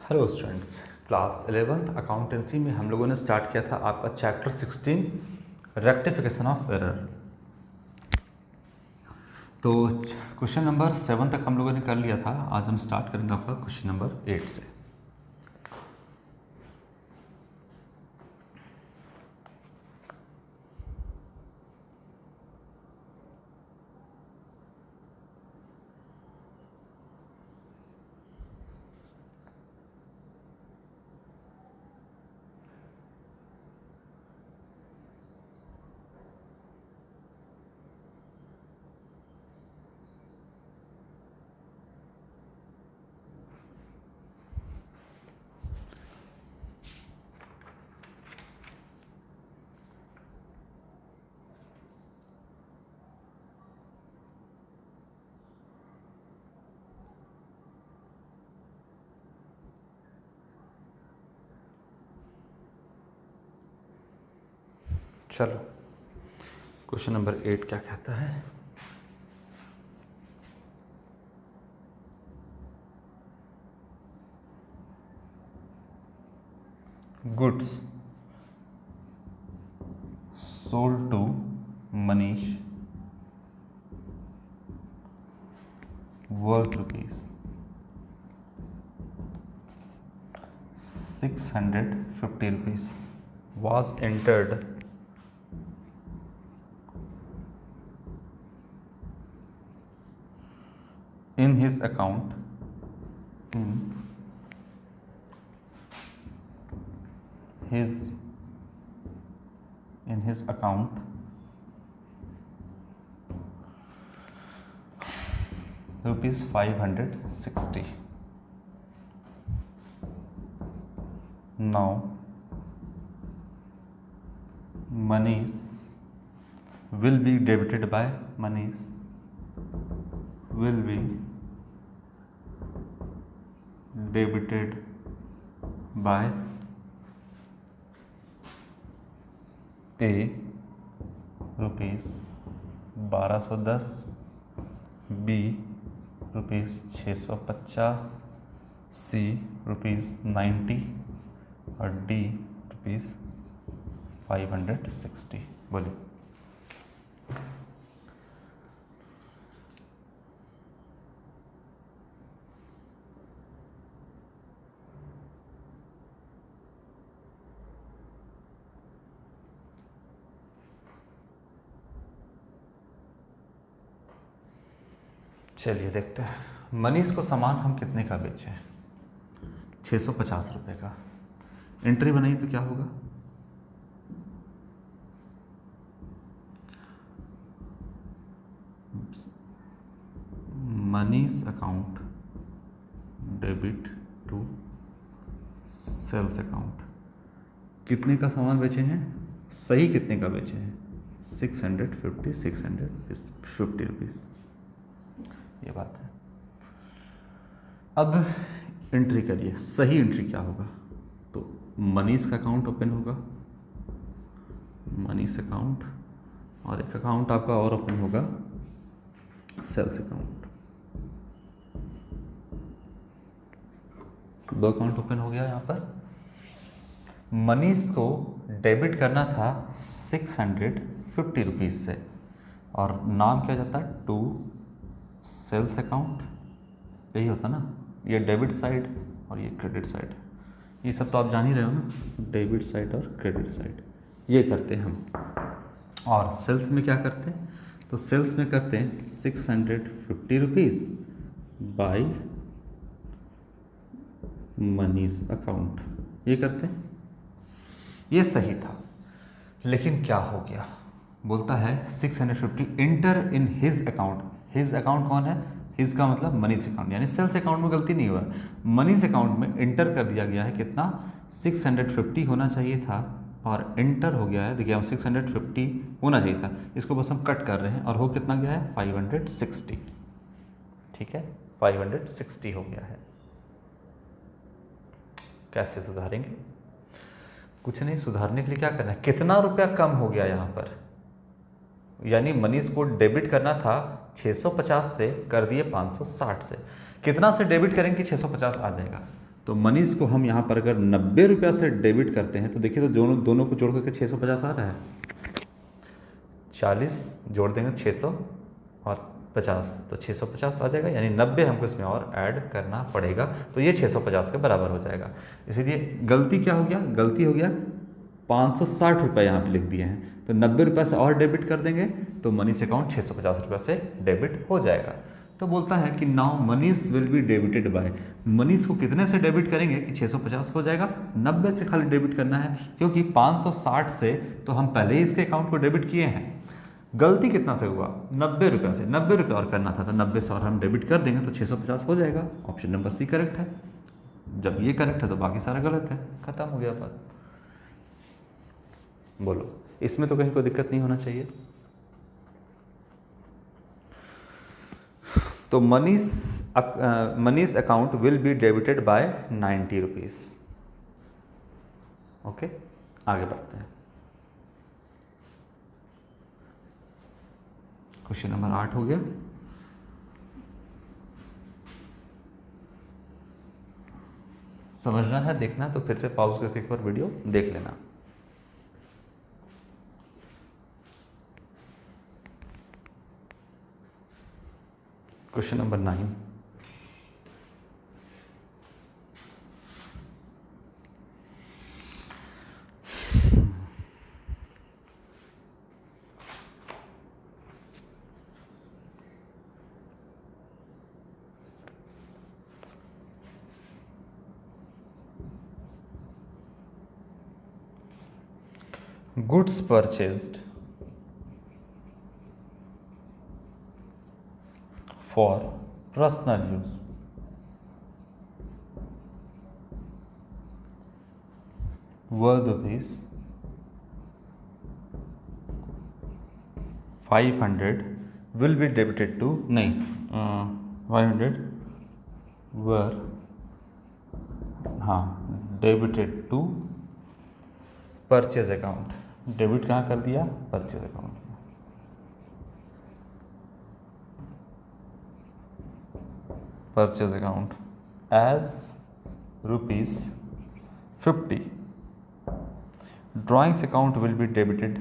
Hello students, class 11th accountancy में हम लोगों ने स्टार्ट किया था आपका चैप्टर 16 रेक्टिफिकेशन ऑफ एरर। तो क्वेश्चन नंबर 7 तक हम लोगों ने कर लिया था। आज हम स्टार्ट करेंगे आपका क्वेश्चन नंबर 8 से। चलो, क्वेश्चन नंबर 8 क्या कहता है? Goods sold to Manish worth rupees 650 rupees was entered in his account in his account rupees 560. Now monies will be debited by monies will be debited by A rupees 1210, B rupees 650, C rupees 90 और D rupees 560। बोलिए। चलिए देखते हैं। मनीष को सामान हम कितने का बेचे? 650 रुपये का। एंट्री बनाई तो क्या होगा? Manish account debit to sales account. कितने का सामान बेचे हैं? सही कितने का बेचे हैं? 650 रुपीज़। ये बात है। अब एंट्री करिए। सही एंट्री क्या होगा? तो मनीष का अकाउंट ओपन होगा, मनीष अकाउंट, और एक अकाउंट आपका और ओपन होगा, सेल्स अकाउंट। दो अकाउंट ओपन हो गया। यहाँ पर मनीष को डेबिट करना था 650 रुपीज़ से, और नाम क्या जाता है? To sales account. यही होता ना, ये डेबिट साइड और ये क्रेडिट साइड। ये सब तो आप जान ही रहे हो ना, डेबिट साइड और क्रेडिट साइड। ये करते हैं हम। और सेल्स में क्या करते हैं? तो सेल्स में करते हैं 650 रुपीज़ बाई मनीष अकाउंट। ये करते हैं। ये सही था, लेकिन क्या हो गया? बोलता है 650 inter in his account. His account कौन है? हिज का मतलब मनीष अकाउंट, यानी सेल्स अकाउंट में गलती नहीं हुआ। मनीष अकाउंट में इंटर कर दिया गया है कितना? 650 होना चाहिए था, और इंटर हो गया है। देखिए, हम 650 होना चाहिए था, इसको बस हम कट कर रहे हैं, और हो कितना गया है? 560। ठीक है, 560 हो गया है। कैसे सुधारेंगे? कुछ नहीं, सुधारने के लिए क्या करना है? कितना रुपया कम हो गया यहाँ पर? यानी मनीष को डेबिट करना था 650 से, कर दिए 560 से। कितना से डेबिट करेंगे कि 650 आ जाएगा? तो मनीष को हम यहाँ पर अगर 90 रुपया से डेबिट करते हैं तो देखिए तो दोनों दोनों को जोड़ करके 650 आ रहा है। 40 जोड़ देंगे 600 और 50 तो 650 आ जाएगा, यानी 90 हमको इसमें और ऐड करना पड़ेगा, तो ये 650 के बराबर हो जाएगा। इसीलिए गलती क्या हो गया, गलती हो गया 560 रुपये यहाँ पे लिख दिए हैं, तो 90 रुपये से और डेबिट कर देंगे तो मनीष अकाउंट 650 रुपये से डेबिट हो जाएगा। तो बोलता है कि now Manish will be debited bye, Manish को कितने से डेबिट करेंगे कि 650 हो जाएगा, 90 से खाली डेबिट करना है, क्योंकि 560 से तो हम पहले ही इसके अकाउंट को डेबिट किए हैं। गलती कितना से हुआ, 90 रुपये से, 90 रुपये और करना था, तो 90 से और हम डेबिट कर देंगे तो 650 हो जाएगा। ऑप्शन नंबर सी करेक्ट है। जब ये करेक्ट है तो बाकी सारा गलत है, खत्म हो गया बात। बोलो, इसमें तो कहीं कोई दिक्कत नहीं होना चाहिए। तो Manish account will be debited bye 90 rupees. Okay, आगे बढ़ते हैं। क्वेश्चन नंबर 8 हो गया। समझना है, देखना तो फिर से पॉज करके एक बार वीडियो देख लेना। Question number 9, goods purchased for personal use worth rupees 500 will be debited to 500 were debited to purchase account. Debit कहाँ कर दिया, परचेज अकाउंट में। Purchase account as ₹50 drawings account will be debited,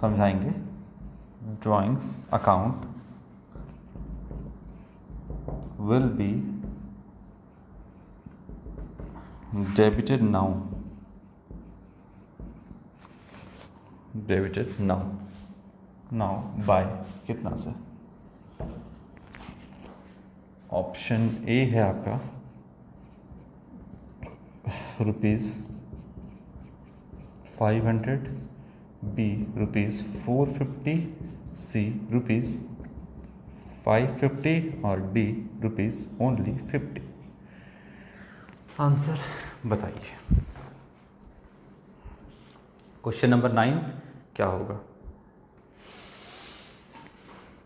समझाएंगे, drawings account will be debited now, debited now by कितना से। Option A है आपका ₹500, B ₹450, सी ₹550 और डी ओनली 50। आंसर बताइए। क्वेश्चन नंबर 9 क्या होगा,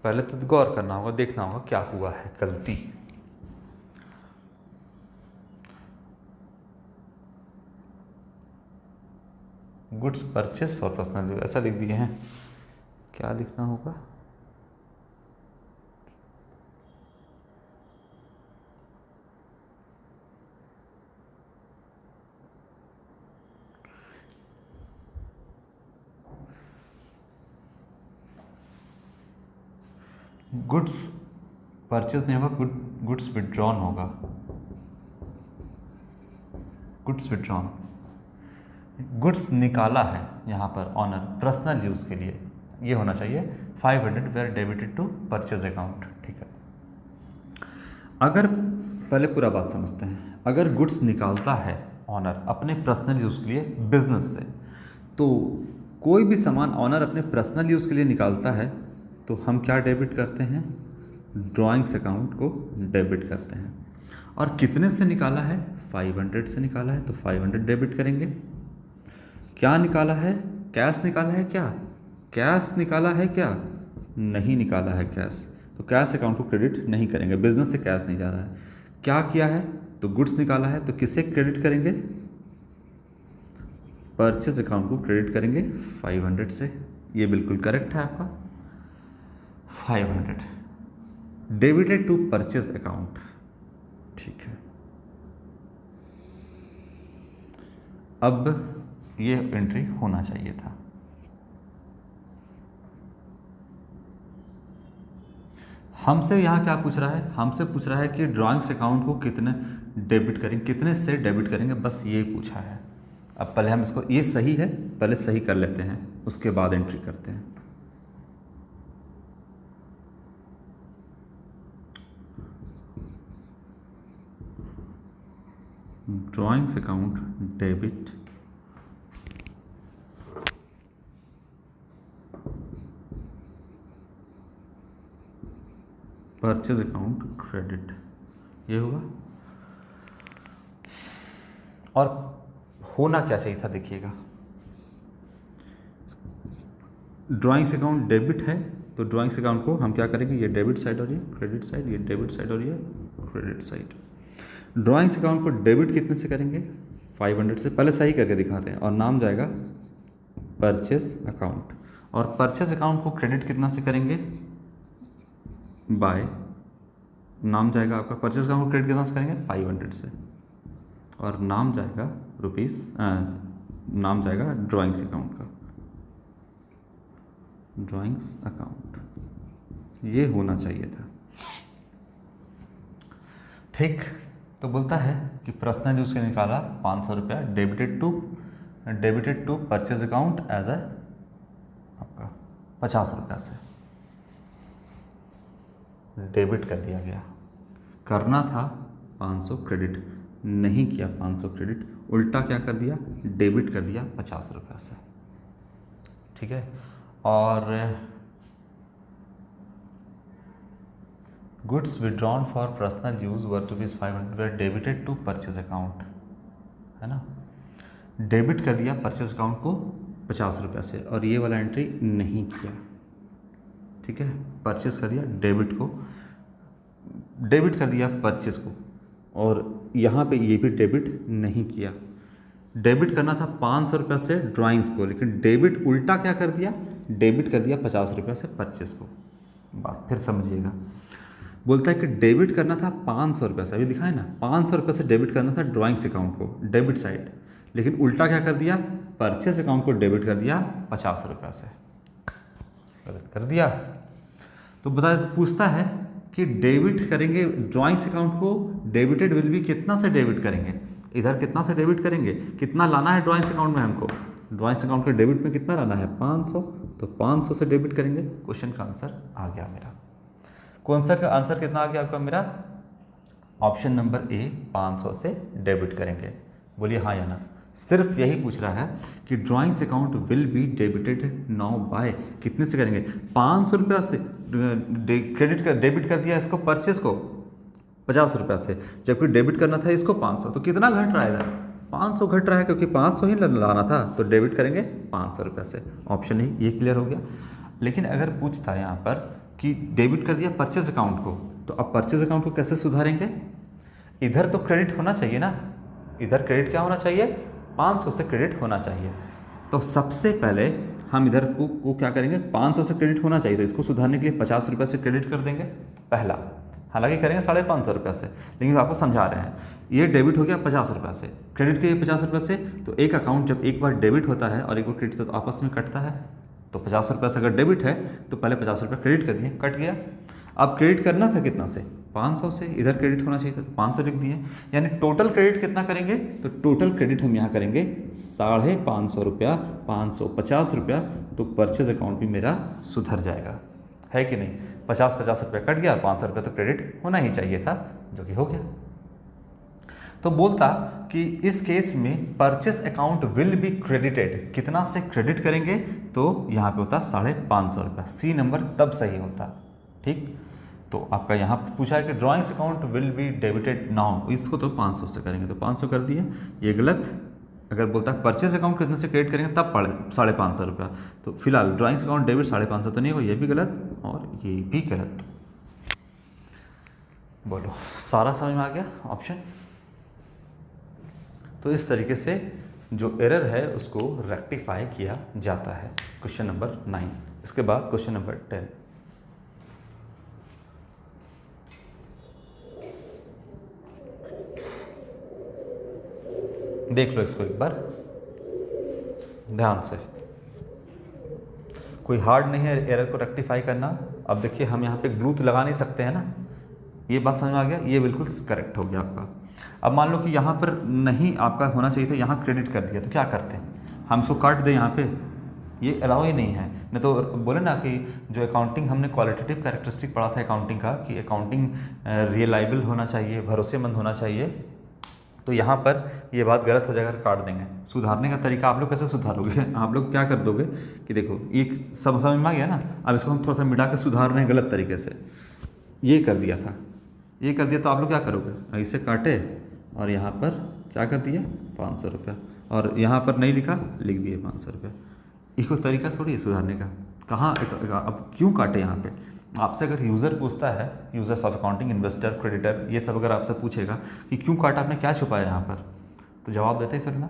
पहले तो गौर करना होगा, देखना होगा क्या हुआ है गलती। Goods purchase for personal use ऐसा लिख दिए हैं, क्या लिखना होगा, गुड्स परचेज नहीं होगा, गुड्स विड्रॉन होगा, गुड्स विड्रॉन, गुड्स निकाला है यहाँ पर ऑनर पर्सनल यूज़ के लिए, ये होना चाहिए 500 were debited to purchase account. ठीक है, अगर पहले पूरा बात समझते हैं, अगर गुड्स निकालता है ऑनर अपने पर्सनल यूज़ के लिए बिजनेस से, तो कोई भी सामान ऑनर अपने पर्सनल यूज़ के लिए निकालता है तो हम क्या डेबिट करते हैं, ड्राइंग्स अकाउंट को डेबिट करते हैं। और कितने से निकाला है, 500 से निकाला है तो 500 डेबिट करेंगे। क्या निकाला है, कैश निकाला है, क्या कैश निकाला है, क्या नहीं निकाला है कैश, तो कैश अकाउंट को क्रेडिट नहीं करेंगे, बिजनेस से कैश नहीं जा रहा है। क्या किया है, तो गुड्स निकाला है तो किसे क्रेडिट करेंगे, परचेज अकाउंट को क्रेडिट करेंगे 500 से। ये बिल्कुल करेक्ट है आपका। 500 डेबिटेड टू परचेज अकाउंट, ठीक है, अब ये एंट्री होना चाहिए था। हमसे यहाँ क्या पूछ रहा है, हमसे पूछ रहा है कि ड्राइंग्स अकाउंट को कितने डेबिट करेंगे, कितने से डेबिट करेंगे, बस ये पूछा है। अब पहले हम इसको, ये सही है, पहले सही कर लेते हैं, उसके बाद एंट्री करते हैं। Drawings account debit, purchase account credit, ये हुआ। और होना क्या चाहिए था, देखिएगा, ड्राइंग्स अकाउंट डेबिट है तो ड्राइंग्स अकाउंट को हम क्या करेंगे, ये डेबिट साइड और ये क्रेडिट साइड, ये डेबिट साइड और ये क्रेडिट साइड। ड्राइंग्स अकाउंट को डेबिट कितने से करेंगे, 500 से, पहले सही करके दिखाते हैं, और नाम जाएगा परचेस अकाउंट। और परचेस अकाउंट को क्रेडिट कितना से करेंगे, बाय, नाम जाएगा आपका परचेस अकाउंट को क्रेडिट कितना से करेंगे, 500 से, और नाम जाएगा रुपीस, नाम जाएगा ड्राइंग्स अकाउंट का, ड्राइंग्स अकाउंट, ये होना चाहिए था। ठीक, तो बोलता है कि प्रश्न जो उसके निकाला 500 रुपया debited to purchase account as a आपका 50 रुपया से डेबिट कर दिया गया। करना था 500 क्रेडिट, नहीं किया 500 क्रेडिट, उल्टा क्या कर दिया, डेबिट कर दिया 50 रुपया से। ठीक है, और goods withdrawn for personal use worth ₹500 were debited to purchase account, है ना, डेबिट कर दिया परचेज अकाउंट को 50 रुपया से, और ये वाला एंट्री नहीं किया। ठीक है, परचेज कर दिया, डेबिट कर दिया परचेज को, और यहाँ पे ये भी डेबिट नहीं किया। डेबिट करना था 500 रुपया से ड्राइंग्स को, लेकिन डेबिट उल्टा क्या कर दिया, डेबिट कर दिया 50 रुपया से परचेज को। बात फिर समझिएगा, बोलता है कि डेबिट करना था 500 रुपया से, अभी दिखाए ना, 500 रुपया से डेबिट करना था ड्राइंग्स अकाउंट को, डेबिट साइड, लेकिन उल्टा क्या कर दिया, परचेज अकाउंट को डेबिट कर दिया 50 रुपया से, गलत कर दिया। तो बता, पूछता है कि डेबिट करेंगे ड्राइंग्स अकाउंट को, डेबिटेड विल बी कितना से डेबिट करेंगे, इधर कितना से डेबिट करेंगे, कितना लाना है ड्राइंग्स अकाउंट में हमको, ड्राइंग्स अकाउंट के डेबिट में कितना लाना है 500, तो 500 से डेबिट करेंगे। क्वेश्चन का आंसर आ गया मेरा। कौन सा का आंसर कितना आ गया आपका मेरा, ऑप्शन नंबर ए 500 से डेबिट करेंगे। बोलिए हाँ या ना। सिर्फ यही पूछ रहा है कि drawings account will be debited now by, कितने से करेंगे, 500 रुपया से डेबिट कर दिया इसको परचेस को 50 रुपया से, जबकि डेबिट करना था इसको 500, तो कितना घट रहा है इधर, 500 घट रहा है, क्योंकि 500 ही लाना था, तो डेबिट करेंगे 500 रुपया से। ऑप्शन ही ये क्लियर हो गया। लेकिन अगर पूछता है यहाँ पर कि डेबिट कर दिया परचेज अकाउंट को, तो अब परचेज अकाउंट को कैसे सुधारेंगे, इधर तो क्रेडिट होना चाहिए ना, इधर क्रेडिट क्या होना चाहिए, 500 से क्रेडिट होना चाहिए। तो सबसे पहले हम इधर को क्या करेंगे, 500 से क्रेडिट होना चाहिए, तो इसको सुधारने के लिए 50 रुपये से क्रेडिट कर देंगे पहला, हालांकि करेंगे 550 रुपये से, लेकिन आपको समझा रहे हैं, ये डेबिट हो गया 50 रुपये से, क्रेडिट के 50 रुपये से, तो एक अकाउंट जब एक बार डेबिट होता है और एक बार क्रेडिट होता है तो आपस में कटता है, तो 50 रुपये से अगर डेबिट है तो पहले 50 रुपये क्रेडिट कर दिए, कट गया। अब क्रेडिट करना था कितना से, 500 से, इधर क्रेडिट होना चाहिए था तो 500 लिख दिए, यानी टोटल क्रेडिट कितना करेंगे, तो टोटल क्रेडिट हम यहाँ करेंगे 550 रुपया, 550 रुपया, तो परचेज अकाउंट भी मेरा सुधर जाएगा, है कि नहीं, 50 रुपया कट गया, 500 रुपया तो क्रेडिट होना ही चाहिए था, जो कि हो गया। तो बोलता कि इस केस में purchase account will be credited, कितना से क्रेडिट करेंगे, तो यहाँ पे होता 550 रुपया, सी नंबर तब सही होता। ठीक, तो आपका यहाँ पूछा है कि drawings account will be debited now, इसको तो 500 से करेंगे, तो 500 कर दिए, ये गलत। अगर बोलता है परचेज अकाउंट कितने से क्रेडिट करेंगे तब पड़े 550 रुपया, तो फिलहाल ड्राइंग्स अकाउंट डेबिट 550 तो नहीं होगा, ये भी गलत और ये भी गलत। बोलो, सारा समझ में आ गया ऑप्शन। तो इस तरीके से जो एरर है उसको रेक्टिफाई किया जाता है। Question number 9। इसके बाद क्वेश्चन नंबर 10। देख लो इसको एक बार ध्यान से, कोई हार्ड नहीं है एरर को रेक्टिफाई करना। अब देखिए हम यहाँ पे ग्लू तो लगा नहीं सकते हैं ना, ये बात समझ में आ गया, ये बिल्कुल करेक्ट हो गया आपका। अब मान लो कि यहाँ पर नहीं आपका होना चाहिए था, यहाँ क्रेडिट कर दिया, तो क्या करते हैं हम इसको काट दें यहाँ पे, ये अलाउ ही नहीं है। नहीं तो बोले ना कि जो अकाउंटिंग हमने क्वालिटेटिव कैरेक्टरिस्टिक पढ़ा था अकाउंटिंग का, कि अकाउंटिंग रियलाइबल होना चाहिए, भरोसेमंद होना चाहिए, तो यहाँ पर ये बात गलत हो जाएगा, काट देंगे। सुधारने का तरीका आप लोग कैसे सुधारोगे आप लोग क्या कर दोगे कि देखो एक समझ में आ गया ना, अब इसको हम थोड़ा सा मिटा कर सुधार रहे हैं गलत तरीके से, ये कर दिया था, ये कर दिया, तो आप लोग क्या करोगे, ऐसे काटे और यहाँ पर क्या कर दिया 500 रुपया, और यहाँ पर नहीं लिखा, लिख दिए 500 रुपया। इसको तरीका थोड़ी है सुधारने का, कहाँ अब क्यों काटे यहाँ पे। आपसे अगर यूज़र पूछता है, users of accounting, investor, creditor, ये सब अगर आपसे पूछेगा कि क्यों काटा, आपने क्या छुपाया यहाँ पर, तो जवाब देते फिर ना,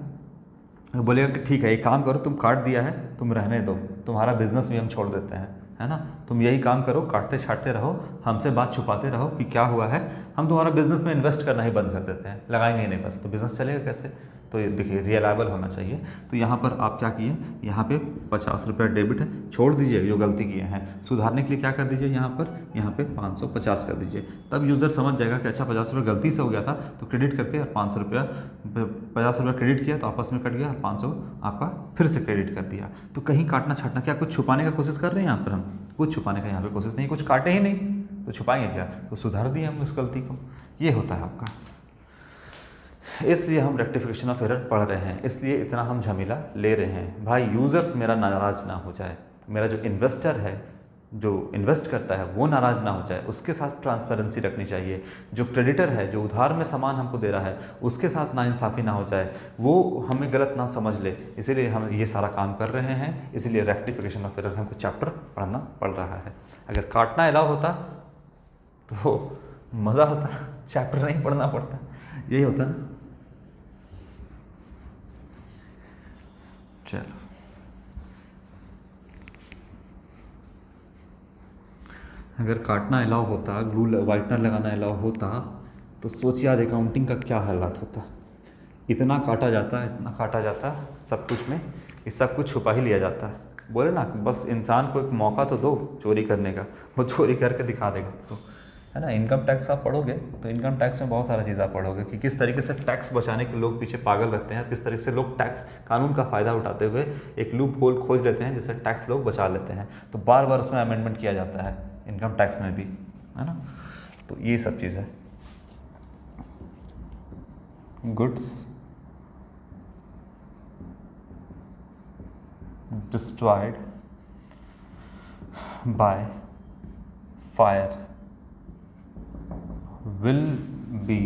बोलेगा कि ठीक है एक काम करो, तुम काट दिया है, तुम रहने दो, तुम्हारा बिजनेस भी हम छोड़ देते हैं, है ना, तुम यही काम करो, काटते छाटते रहो, हमसे बात छुपाते रहो कि क्या हुआ है, हम तुम्हारा बिजनेस में इन्वेस्ट करना ही बंद कर देते हैं, लगाएंगे ही नहीं पैसे, तो बिजनेस चलेगा कैसे। तो ये देखिए रियलाइबल होना चाहिए। तो यहाँ पर आप क्या किए, यहाँ पे 50 रुपया डेबिट है, छोड़ दीजिए जो गलती किए हैं, सुधारने के लिए क्या कर दीजिए, यहाँ पे 550 कर दीजिए, तब यूज़र समझ जाएगा कि अच्छा 50 रुपये गलती से हो गया था, तो क्रेडिट करके 500 रुपया, 50 रुपया क्रेडिट किया तो आपस में कट गया, 500 आपका फिर से क्रेडिट कर दिया। तो कहीं काटना छाटना, क्या कुछ छुपाने का कोशिश कर रहे हैं यहाँ पर हम, कुछ छुपाने का यहाँ पे कोशिश नहीं, कुछ काटे ही नहीं तो छुपाएंगे क्या, तो सुधार दिए हम उस गलती को, ये होता है आपका। इसलिए हम रेक्टिफिकेशन ऑफ एरर पढ़ रहे हैं, इसलिए इतना हम झमेला ले रहे हैं भाई, यूज़र्स मेरा नाराज़ ना हो जाए, मेरा जो इन्वेस्टर है जो इन्वेस्ट करता है वो नाराज़ ना हो जाए, उसके साथ ट्रांसपेरेंसी रखनी चाहिए, जो क्रेडिटर है जो उधार में सामान हमको दे रहा है उसके साथ नाइंसाफ़ी ना हो जाए, वो हमें गलत ना समझ ले, इसीलिए हम ये सारा काम कर रहे हैं। इसीलिए रेक्टिफिकेशन ऑफ एरर हमको चैप्टर पढ़ना पड़ रहा है। अगर काटना अलाउ होता तो मज़ा होता, चैप्टर नहीं पढ़ना पड़ता, यही होता ना। चलो अगर काटना अलाउ होता, ग्लू वाइटनर लगाना अलाउ होता, तो सोचिए आज अकाउंटिंग का क्या हालात होता। इतना काटा जाता है, इतना काटा जाता है सब कुछ में, इस सब कुछ छुपा ही लिया जाता है। बोले ना बस इंसान को एक मौका तो दो चोरी करने का, वो चोरी करके दिखा देगा, तो है ना। इनकम टैक्स आप पढ़ोगे तो इनकम टैक्स में बहुत सारा चीज़ आप पढ़ोगे कि किस तरीके से टैक्स बचाने के लोग पीछे पागल रहते हैं, किस तरीके से लोग टैक्स कानून का फ़ायदा उठाते हुए एक लूप होल खोज लेते हैं जिससे टैक्स लोग बचा लेते हैं। तो बार बार उसमें अमेंडमेंट किया जाता है इनकम टैक्स में भी, है ना। तो ये सब चीज़ है। Goods destroyed by fire will be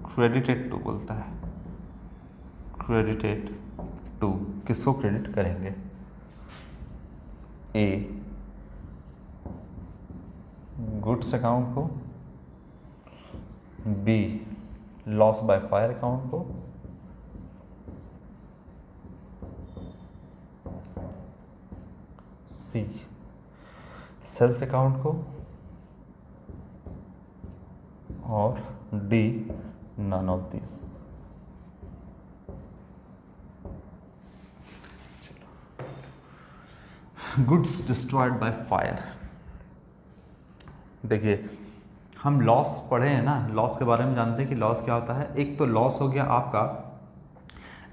credited to, बोलता है क्रेडिटेड टू, किसको क्रेडिट करेंगे, ए गुड्स अकाउंट को, B loss by fire account को, सी सेल्स अकाउंट को, और D none of this. Goods destroyed by fire, देखिए हम लॉस पढ़े हैं ना, लॉस के बारे में जानते हैं कि लॉस क्या होता है। एक तो लॉस हो गया आपका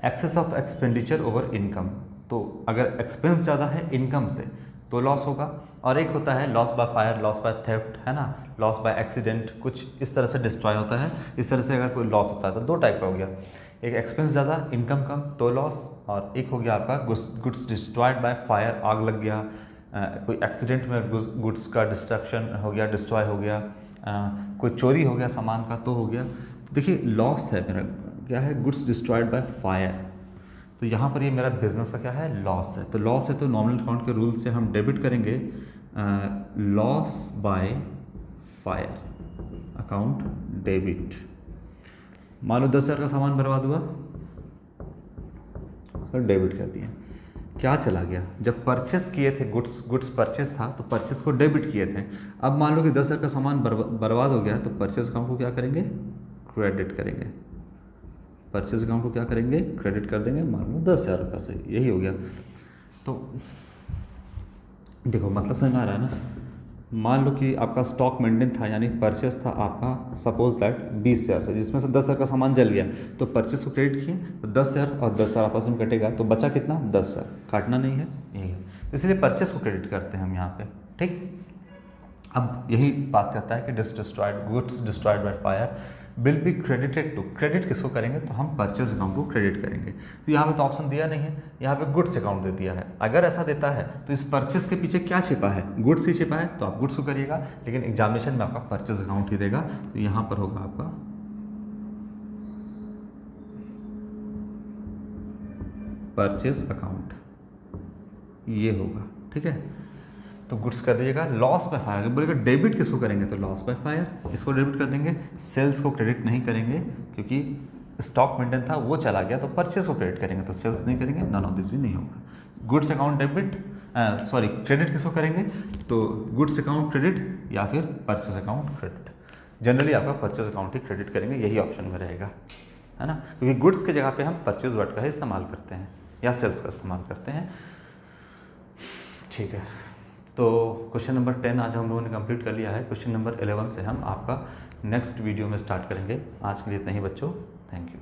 excess of expenditure over income, तो अगर एक्सपेंस ज़्यादा है इनकम से तो लॉस होगा, और एक होता है loss by fire, loss by theft, है ना, लॉस बाय एक्सीडेंट, कुछ इस तरह से डिस्ट्रॉय होता है। इस तरह से अगर कोई लॉस होता है तो दो टाइप का हो गया, एक एक्सपेंस ज़्यादा इनकम कम तो लॉस, और एक हो गया आपका गुड्स डिस्ट्रॉयड बाय फायर, आग लग गया, कोई एक्सीडेंट में गुड्स का डिस्ट्रक्शन हो गया, डिस्ट्रॉय हो गया, कोई चोरी हो गया सामान का तो हो गया। तो देखिए लॉस है मेरा क्या है, गुड्स डिस्ट्रॉयड बाय फायर, तो यहाँ पर ये मेरा बिजनेस का क्या है, लॉस है। तो लॉस है तो नॉमिनल अकाउंट के रूल से हम डेबिट करेंगे loss by fire account debit. मान लो 10,000 का सामान बर्बाद हुआ, सर डेबिट कर दिया, क्या चला गया, जब परचेस किए थे गुड्स परचेस था तो परचेस को डेबिट किए थे। अब मान लो कि 10,000 का सामान बर्बाद हो गया तो परचेस अकाउंट को क्या करेंगे, क्रेडिट करेंगे, परचेज अकाउंट को क्या करेंगे, क्रेडिट कर देंगे, मान लो 10,000 रुपये से, यही हो गया। तो देखो मतलब समझ में आ रहा है ना। मान लो कि आपका स्टॉक मेंटेन था, यानी परचेस था आपका सपोज दैट 20,000 से, जिसमें से 10,000 का सामान जल गया, तो परचेस को क्रेडिट किए तो 10,000 और 10,000 आपस में कटेगा, तो बचा कितना, 10,000, काटना नहीं है, यही है। तो इसलिए परचेस को क्रेडिट करते हैं हम यहाँ पे, ठीक। अब यही बात करता है कि destroyed goods destroyed by fire will be credited to, credit किसको करेंगे, तो हम परचेज अकाउंट को क्रेडिट करेंगे। तो यहाँ पे तो ऑप्शन दिया नहीं है, यहाँ पे गुड्स अकाउंट दे दिया है। अगर ऐसा देता है तो इस परचेज के पीछे क्या छिपा है, गुड्स ही छिपा है, तो आप गुड्स को करिएगा, लेकिन एग्जामिनेशन में आपका परचेज अकाउंट ही देगा। तो यहाँ पर होगा आपका परचेज अकाउंट, ये होगा, ठीक है। तो गुड्स कर दीजिएगा। लॉस बाय फायर, अगर बोलेगा डेबिट किसको करेंगे, तो लॉस बाय फायर, इसको डेबिट कर देंगे। सेल्स को क्रेडिट नहीं करेंगे क्योंकि स्टॉक मेंटेन था वो चला गया, तो परचेस को क्रेडिट करेंगे, तो सेल्स नहीं करेंगे, नन ऑफ दिस भी नहीं होगा। Goods account debit, sorry credit किसको करेंगे, तो गुड्स अकाउंट क्रेडिट या फिर परचेस अकाउंट क्रेडिट। जनरली आपका परचेस अकाउंट ही क्रेडिट करेंगे, यही ऑप्शन में रहेगा, है ना, क्योंकि गुड्स की जगह पे हम परचेज वर्ड का ही इस्तेमाल करते हैं या सेल्स का इस्तेमाल करते हैं, ठीक है। तो क्वेश्चन नंबर 10 आज हम लोगों ने कंप्लीट कर लिया है। क्वेश्चन नंबर 11 से हम आपका नेक्स्ट वीडियो में स्टार्ट करेंगे। आज के लिए इतना ही बच्चों, थैंक यू।